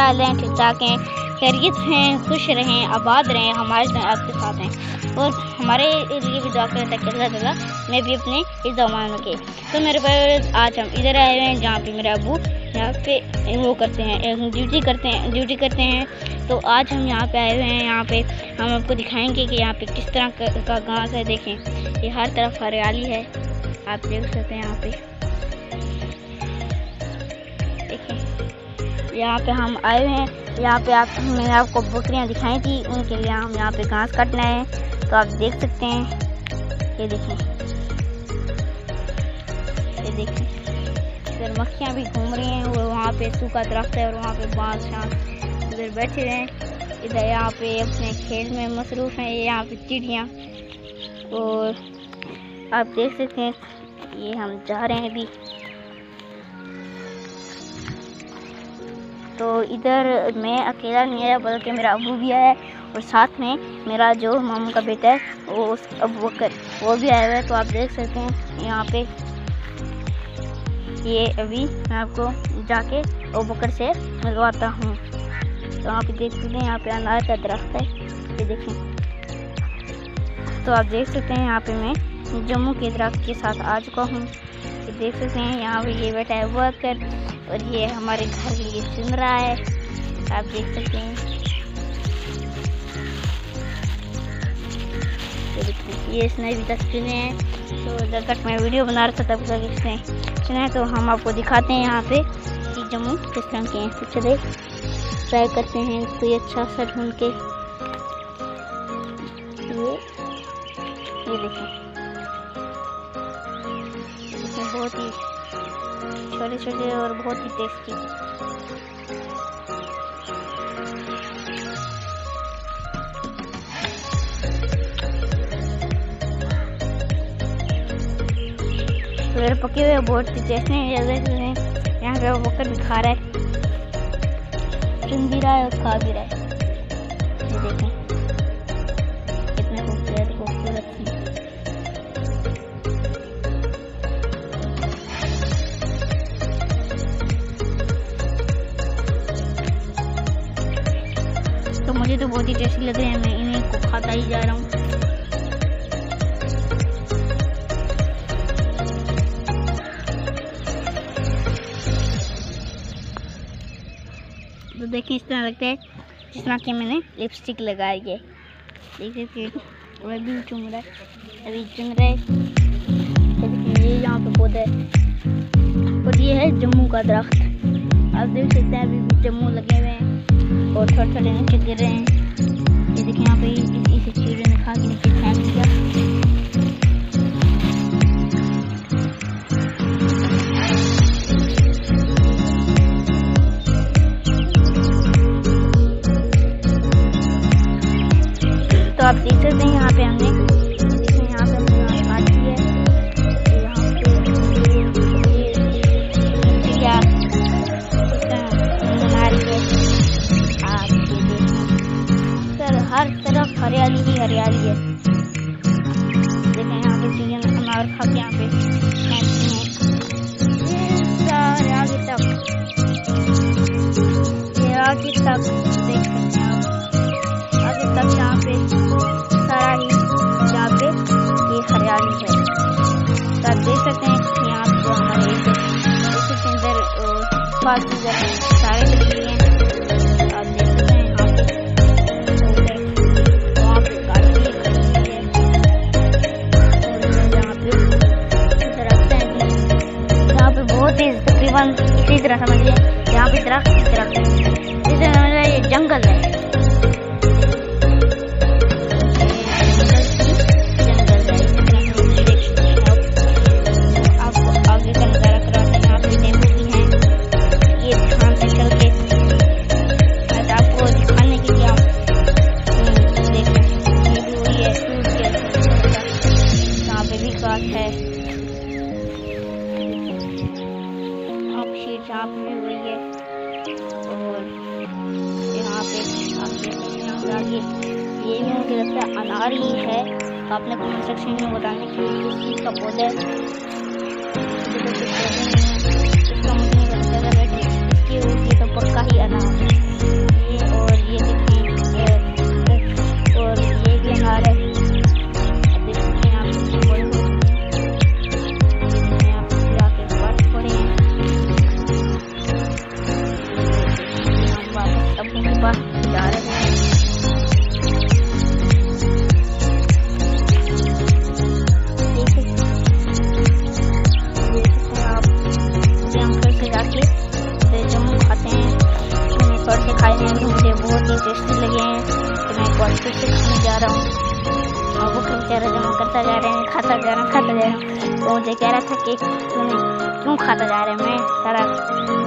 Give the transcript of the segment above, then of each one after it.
हाल हैं? ठीक ठाक हैं, खैरियत हैं, खुश रहें, आबाद रहें, हमारे साथ आपके साथ हैं और हमारे लिए भी दुआ करें ताकि अल्लाह ताला मैं भी अपने इस ज़मान के। तो मेरे पास आज हम इधर आए हुए हैं जहाँ पे मेरे अबू यहाँ पे वो करते हैं, ड्यूटी करते हैं। तो आज हम यहाँ पे आए हुए हैं। यहाँ पे हम आपको दिखाएंगे कि यहाँ पे किस तरह का घास है। देखें, ये हर तरफ हरियाली है, आप देख सकते हैं। यहाँ पे देखें, यहाँ पे हम आए हुए हैं। यहाँ पे मैंने आपको बकरियाँ दिखाई थी, उनके लिए हम यहाँ पे घास काटना है। तो आप देख सकते हैं, ये देखें, इधर मक्खियाँ भी घूम रही हैं और वहाँ पे सूखा दरख्त है और वहाँ पे बांस शांस इधर बैठे हुए हैं। इधर यहाँ पे अपने खेल में मसरूफ़ हैं। ये यहाँ पे चिड़ियाँ, और आप देख सकते हैं ये हम जा रहे हैं अभी। तो इधर मैं अकेला नहीं आया बल्कि मेरा अबू भी आया है और साथ में मेरा जो मामू का बेटा है वो अबू बकर वो भी आया हुआ है। तो आप देख सकते हैं यहाँ पे ये अभी मैं आपको जाके अबू बकर से मिलवाता हूँ। तो यहाँ पे देख सकते हैं, यहाँ पे अनार का दरख्त है, ये देखें। तो आप देख सकते हैं यहाँ पे मैं जम्मू के दरख्त के साथ आ चुका हूँ। ये देख सकते हैं यहाँ पे ये बैठा है अबू बकर और ये हमारे घर के लिए सुन रहा है, आप देख सकते हैं। ये इसने भी तक सुने हैं। तो जब तक मैं वीडियो बना रहा था तब तक इसने सुना, तो हम आपको दिखाते हैं यहाँ पे कि जम्मू किस तरह के हैं। तो चले ट्राई करते हैं कोई अच्छा सा ढूंढ के। ये देखें, इसमें बहुत ही छोटे छोटे और बहुत ही टेस्टी। तो पके हुए बहुत ही टेस्टी हैं। यहाँ पे वो बकर भी खा रहा है, चुन भी रहा है और खा भी रहा है। ये देखें कितने खूबसूरत हैं। तो मुझे तो बहुत ही टेस्टी लग रहे हैं, मैं इन्हीं को खाता ही जा रहा हूँ। तो देखिए इस तरह लगता है जिस तरह कि मैंने लिपस्टिक लगाई है। देखिए फिर अभी चुन रहा है, ये यहाँ पे पौधा है और ये है जम्मू का दरख्त। आप देख सकते हैं अभी भी जम्मू लगे हुए हैं और थोड़े थोड़े नीचे गिर रहे हैं। ये देखिए यहाँ पे इसे चिड़ियों ने खा के नीचे फेंक दिया। तो आप देख सकते हैं यहाँ पे हमने काट दी है। यहाँ पे चिड़िया बना रही है, आप ये देखें सर, हर तरफ हरियाली ही हरियाली है। देखें यहाँ पे चिड़िया अनार खा के यहाँ पे फेंकती हैं सारे आगे तक, ये आगे तक देख सकते हैं आप, आगे तक यहाँ पे सारा ही यहाँ पे ये हरियाली है। तो आप देख सकते हैं यहाँ पे हमारे इसके अंदर फालतू सारे लगे हैं। आप देख सकते हैं यहाँ पे वहाँ पे गाड़ी खड़ी है और यहाँ पे दरख्त हैं। यहाँ पे बहुत ही तकरीबन इसी तरह समझिए यहाँ पे दरख्त है, इस तरह समझ ये जंगल है। यहाँ पे हुई है और यहाँ पे आप देख सकते हैं यहाँ पे आगे ये भी मुझे लगता है अनार ही है। आपने कमेंट सेक्शन में बताने के लिए किस चीज़ का पौधा है, इसका मुझे नहीं लगता है। इसकी पक्का ही अनार है ये। और ये देखें और ये भी अनार है। अब देखते हैं आप जाके बर्फ पड़े हैं। हम वापस अपने पास जा रहे हैं। मुझे बहुत ही टेस्टी लगे हैं तो मैं एक बार फिर से खाने जा रहा हूँ। और वो बेचारा जमा करता जा रहे हैं, खाता जा रहा हूँ। तो मुझे कह रहा था कि तूने क्यों खाता जा रहा है, मैं सारा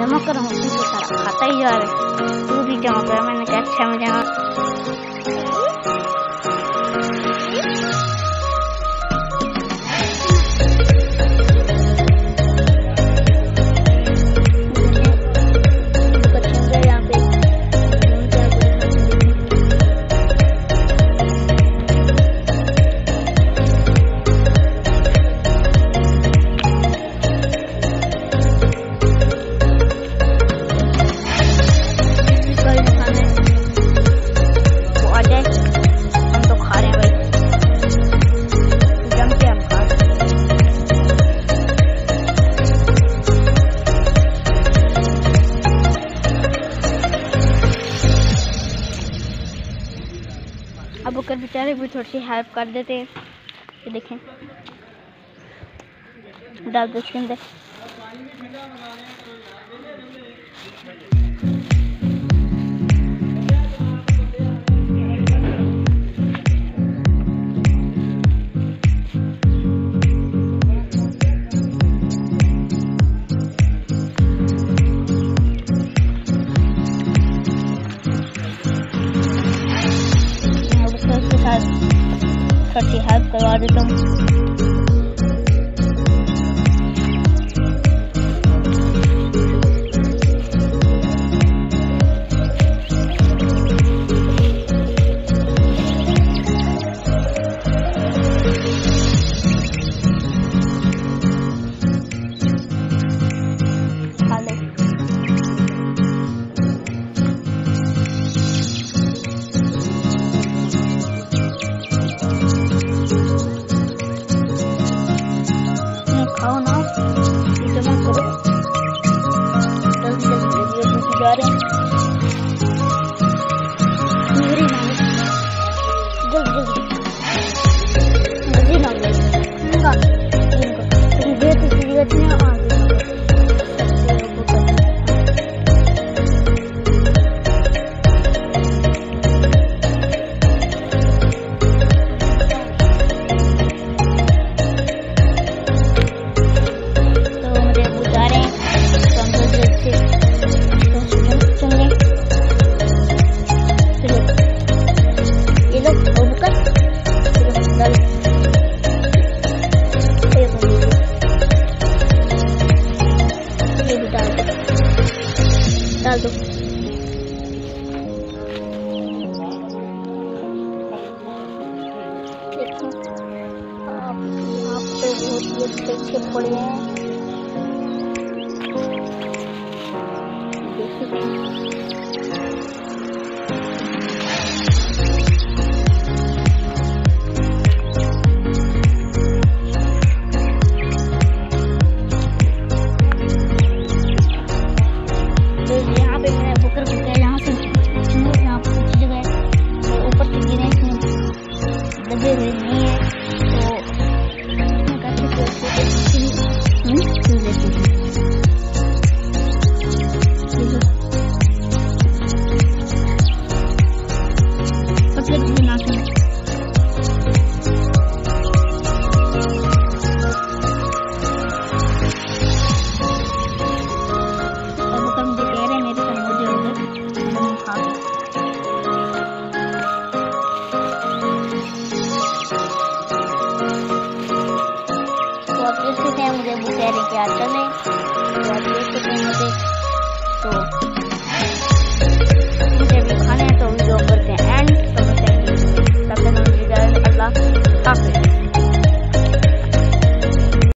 जमा कर रहा हूँ, तू तो सारा खाता ही जा रहा है, तू भी जमा कर। मैंने कहा अच्छा मैं जमा। अब वो बेचारे भी थोड़ी सी हेल्प कर देते हैं। ये देखें डाल दो इसके अंदर। थोड़ी हेल्प करवा देता हूँ। खाओ ना, जमा करो, जल्दी जल्दी जा रहे हैं। मेरी मांग जल्दी जल्दी मांग इनका देर से सीरियस नहीं आ डाल दो। देखो आप यहाँ पे बहुत ही अच्छे पड़े हैं। मुझे वो कह रहे कि आज चले, तो आप देख सकते हैं मुझे, तो मुझे भी खाने हैं तो वीडियो करते हैं एंड। तो मैं अल्लाह हाफिज़।